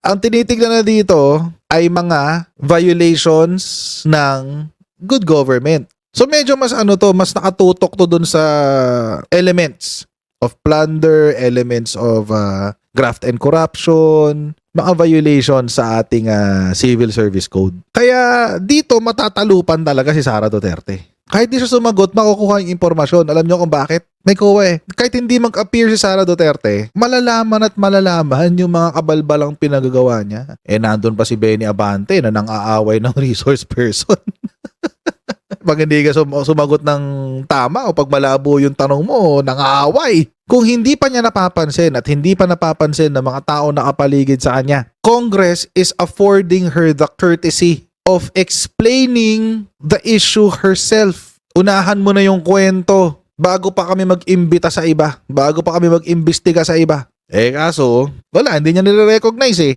Ang tinitignan na dito ay mga violations ng good government. So medyo mas mas nakatutok to dun sa elements of plunder, elements of graft and corruption, mga violation sa ating civil service code. Kaya dito matatalupan talaga si Sara Duterte. Kahit di siya sumagot, makukuha yung impormasyon. Alam niyo kung bakit? May COA eh. Kahit hindi mag-appear si Sara Duterte, malalaman at malalaman yung mga kabalbalang pinagagawa niya. Eh nandun pa si Benny Abante na nang-aaway ng resource person. Pag hindi ka sumagot ng tama o pag malabo yung tanong mo, nang-aaway. Kung hindi pa niya napapansin at hindi pa napapansin ng mga tao nakapaligid sa kanya, Congress is affording her the courtesy of explaining the issue herself. Unahan mo na yung kwento bago pa kami mag-imbita sa iba, bago pa kami mag-imbestiga sa iba. Eh kaso, wala, hindi niya nire-recognize eh.